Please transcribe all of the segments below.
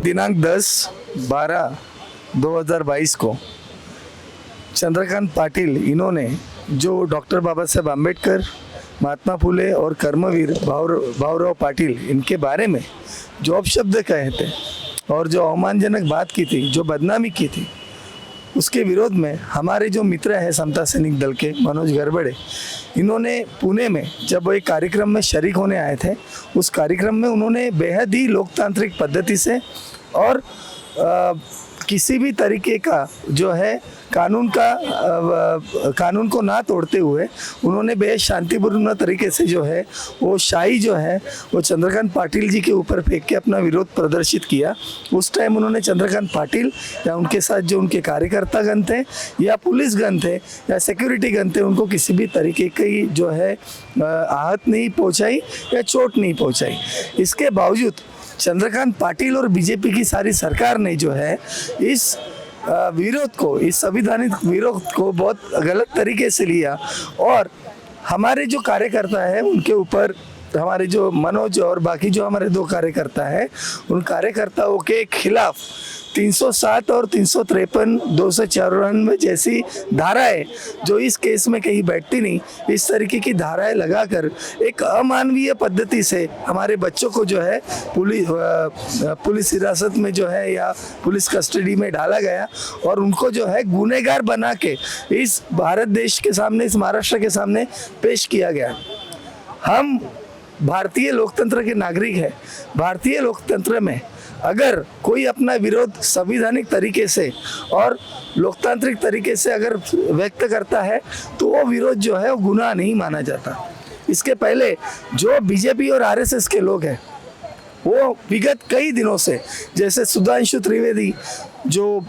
दिनांक 10/12/2022 को चंद्रकांत पाटिल इन्होंने जो डॉक्टर बाबा साहेब आम्बेडकर, महात्मा फुले और कर्मवीर भाऊराव पाटिल इनके बारे में जो अपशब्द कहे थे और जो अवमानजनक बात की थी, जो बदनामी की थी, उसके विरोध में हमारे जो मित्र हैं समता सैनिक दल के मनोज गरबड़े, इन्होंने पुणे में जब वो एक कार्यक्रम में शरीक होने आए थे, उस कार्यक्रम में उन्होंने बेहद ही लोकतांत्रिक पद्धति से और किसी भी तरीके का जो है कानून को ना तोड़ते हुए उन्होंने बेहद शांतिपूर्ण तरीके से जो है वो शाही जो है वो चंद्रकांत पाटिल जी के ऊपर फेंक के अपना विरोध प्रदर्शित किया। उस टाइम उन्होंने चंद्रकांत पाटिल या उनके साथ जो उनके कार्यकर्ता गण थे या पुलिस गण थे या सिक्योरिटी गण थे, उनको किसी भी तरीके की जो है आहत नहीं पहुँचाई या चोट नहीं पहुँचाई। इसके बावजूद चंद्रकांत पाटिल और बीजेपी की सारी सरकार ने जो है इस विरोध को, इस संवैधानिक विरोध को बहुत गलत तरीके से लिया और हमारे जो कार्यकर्ता है उनके ऊपर, हमारे जो मनोज और बाकी जो हमारे दो कार्यकर्ता है, उन कार्यकर्ताओं के खिलाफ 307 और 353, 294 जैसी धाराएं जो इस केस में कहीं बैठती नहीं, इस तरीके की धाराएं लगाकर एक अमानवीय पद्धति से हमारे बच्चों को जो है पुलिस हिरासत में जो है या पुलिस कस्टडी में डाला गया और उनको जो है गुनहगार बना के इस भारत देश के सामने, इस महाराष्ट्र के सामने पेश किया गया। हम भारतीय लोकतंत्र के नागरिक हैं। भारतीय लोकतंत्र में अगर कोई अपना विरोध संवैधानिक तरीके से और लोकतांत्रिक तरीके से अगर व्यक्त करता है तो वो विरोध जो है वो गुनाह नहीं माना जाता। इसके पहले जो बीजेपी और आरएसएस के लोग हैं वो विगत कई दिनों से, जैसे सुधांशु त्रिवेदी जो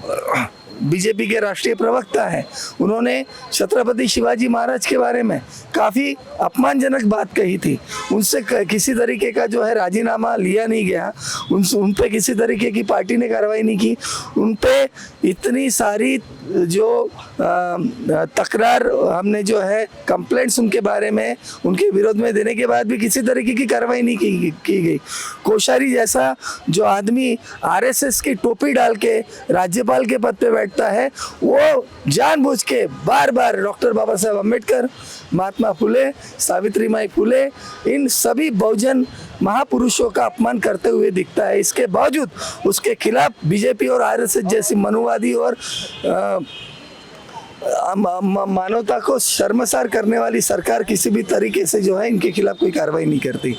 बीजेपी के राष्ट्रीय प्रवक्ता हैं, उन्होंने छत्रपति शिवाजी महाराज के बारे में काफ़ी अपमानजनक बात कही थी। उनसे किसी तरीके का जो है राजीनामा लिया नहीं गया, उन पे किसी तरीके की पार्टी ने कार्रवाई नहीं की। उन पे इतनी सारी जो तकरार हमने जो है कंप्लेंट्स उनके बारे में, उनके विरोध में देने के बाद भी किसी तरीके की कार्रवाई नहीं की गई। कोश्यारी जैसा जो आदमी आरएसएस की टोपी डाल के राज्यपाल के पद पे बैठता है, वो जानबूझ के बार बार डॉक्टर बाबा साहेब आम्बेडकर, महात्मा फुले, सावित्रीबाई फुले, इन सभी बहुजन महापुरुषों का अपमान करते हुए दिखता है। इसके बावजूद उसके खिलाफ बीजेपी और आरएसएस जैसी मनुवादी और मानवता को शर्मसार करने वाली सरकार किसी भी तरीके से जो है इनके खिलाफ कोई कार्रवाई नहीं करती।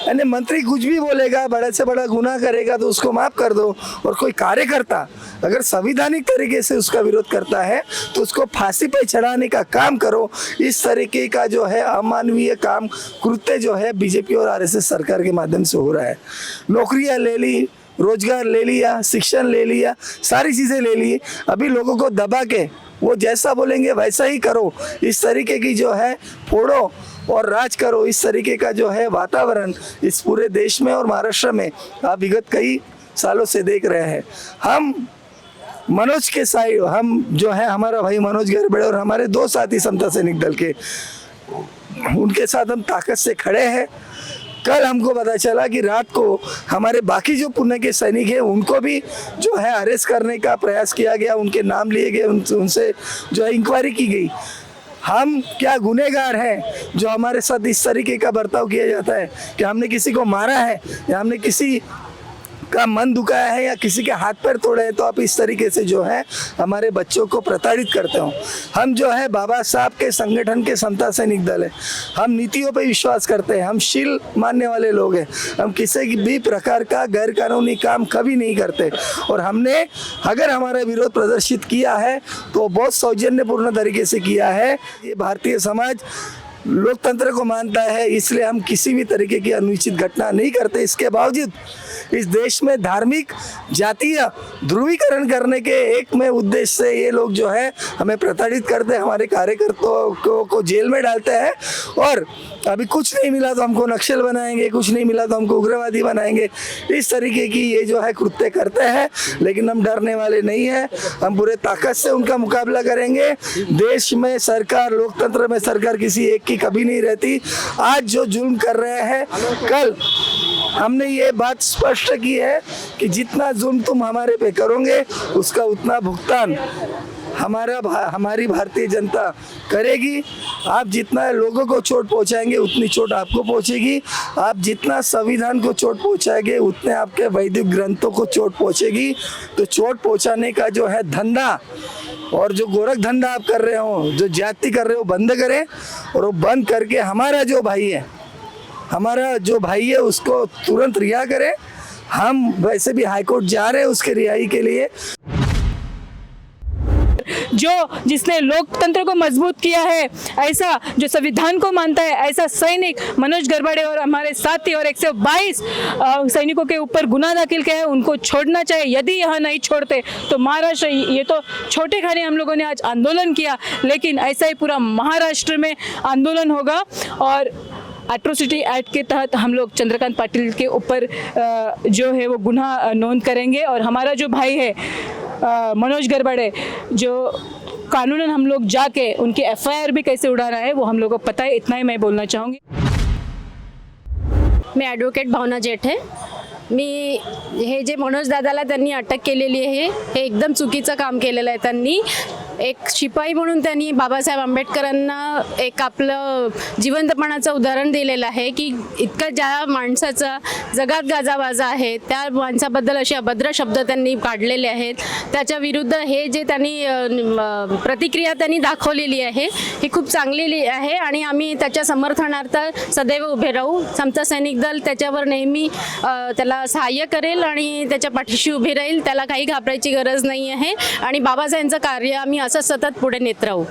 यानी मंत्री कुछ भी बोलेगा, बड़े से बड़ा गुनाह करेगा तो उसको माफ कर दो, और कोई कार्यकर्ता अगर संवैधानिक तरीके से उसका विरोध करता है तो उसको फांसी पर चढ़ाने का काम करो। इस तरीके का जो है अमानवीय काम कृत्य जो है बीजेपी और आरएसएस सरकार के माध्यम से हो रहा है। नौकरियां ले ली, रोजगार ले लिया, शिक्षण ले लिया, सारी चीज़ें ले ली, अभी लोगों को दबा के वो जैसा बोलेंगे वैसा ही करो, इस तरीके की जो है फोड़ो और राज करो, इस तरीके का जो है वातावरण इस पूरे देश में और महाराष्ट्र में आप विगत कई सालों से देख रहे हैं। हम मनोज के साइड, हम जो है हमारा भाई मनोज गरबड़े और हमारे दो साथी समता सैनिक दल के, उनके साथ हम ताकत से खड़े हैं। कल हमको पता चला कि रात को हमारे बाकी जो पुणे के सैनिक हैं उनको भी जो है अरेस्ट करने का प्रयास किया गया, उनके नाम लिए गए, उनसे जो है इंक्वायरी की गई। हम क्या गुनहगार हैं जो हमारे साथ इस तरीके का बर्ताव किया जाता है कि हमने किसी को मारा है या हमने किसी का मन दुखाया है या किसी के हाथ पैर तोड़े हैं, तो आप इस तरीके से जो है हमारे बच्चों को प्रताड़ित करते हो। हम जो है बाबा साहब के संगठन के समता सैनिक दल है, हम नीतियों पे विश्वास करते हैं, हम शील मानने वाले लोग हैं, हम किसी भी प्रकार का गैर कानूनी काम कभी नहीं करते। और हमने अगर हमारा विरोध प्रदर्शित किया है तो बहुत सौजन्यपूर्ण तरीके से किया है। ये भारतीय समाज लोकतंत्र को मानता है, इसलिए हम किसी भी तरीके की अनुचित घटना नहीं करते। इसके बावजूद इस देश में धार्मिक जातीय ध्रुवीकरण करने के एक में उद्देश्य से ये लोग जो है हमें प्रताड़ित करते हैं, हमारे कार्यकर्ताओं को जेल में डालते हैं। और अभी कुछ नहीं मिला तो हमको नक्सल बनाएंगे, कुछ नहीं मिला तो हमको उग्रवादी बनाएंगे, इस तरीके की ये जो है कृत्य करते हैं। लेकिन हम डरने वाले नहीं हैं, हम पूरे ताकत से उनका मुकाबला करेंगे। देश में सरकार, लोकतंत्र में सरकार किसी एक की कभी नहीं रहती। आज जो जुल्म कर रहे हैं, कल हमने ये बात स्पष्ट की है कि जितना जुल्म तुम हमारे पे करोगे उसका उतना भुगतान हमारी भारतीय जनता करेगी। आप जितना लोगों को चोट पहुंचाएंगे उतनी चोट आपको पहुंचेगी। आप जितना संविधान को चोट पहुंचाएंगे उतने आपके वैदिक ग्रंथों को चोट पहुंचेगी। तो चोट पहुंचाने का जो है धंधा और जो गोरख धंधा आप कर रहे हो, जो जाति कर रहे हो, बंद करें। और वो बंद करके हमारा जो भाई है उसको तुरंत रिहा करें। हम वैसे भी हाईकोर्ट जा रहे हैं उसके रिहाई के लिए। जिसने लोकतंत्र को मजबूत किया है, ऐसा जो संविधान को मानता है, ऐसा सैनिक मनोज गरबड़े और हमारे साथी और 122 सैनिकों के ऊपर गुनाह दाखिल किया है, उनको छोड़ना चाहिए। यदि यह नहीं छोड़ते तो महाराष्ट्र, ये तो छोटे खाने हम लोगों ने आज आंदोलन किया, लेकिन ऐसा ही पूरा महाराष्ट्र में आंदोलन होगा। और एट्रोसिटी एक्ट के तहत हम लोग चंद्रकांत पाटिल के ऊपर जो है वो गुनाह नोंद करेंगे। और हमारा जो भाई है मनोज गरबड़े, जो कानूनन हम लोग जाके उनकी FIR भी कैसे उड़ाना है वो हम लोगों को पता है। इतना ही मैं बोलना चाहूँगी। मी ॲडव्होकेट भावना जेठे। मी हे जे मनोज दादाला त्यांनी अटक केलेली आहे हे एकदम चुकीचं काम केलेलं आहे। त्यांनी एक शिपाई म्हणून त्यांनी बाबासाहेब आंबेडकरांना एक आपलं जिवंतपणाचं उदाहरण दिलेलं आहे की इतकं ज्या माणसाचा जगात गाजावाजा आहे त्या माणसाबद्दल असे अभद्र शब्द त्यांनी काढलेले आहेत। त्याच्या विरुद्ध हे जे त्यांनी प्रतिक्रिया त्यांनी दाखवलेली आहे ही खूप चांगली आहे आणि आम्ही त्याच्या समर्थनार्थ सदैव उभे राहू। आमचा सैनिक दल त्याच्यावर नेहमी त्याला सहाय्य करेल आणि त्याच्या पाठीशी उभे राहील। त्याला काही घाबरायची गरज नाही आहे आणि बाबासाहेबांचं कार्य आम्ही असं सतत पुढे नेत राहू।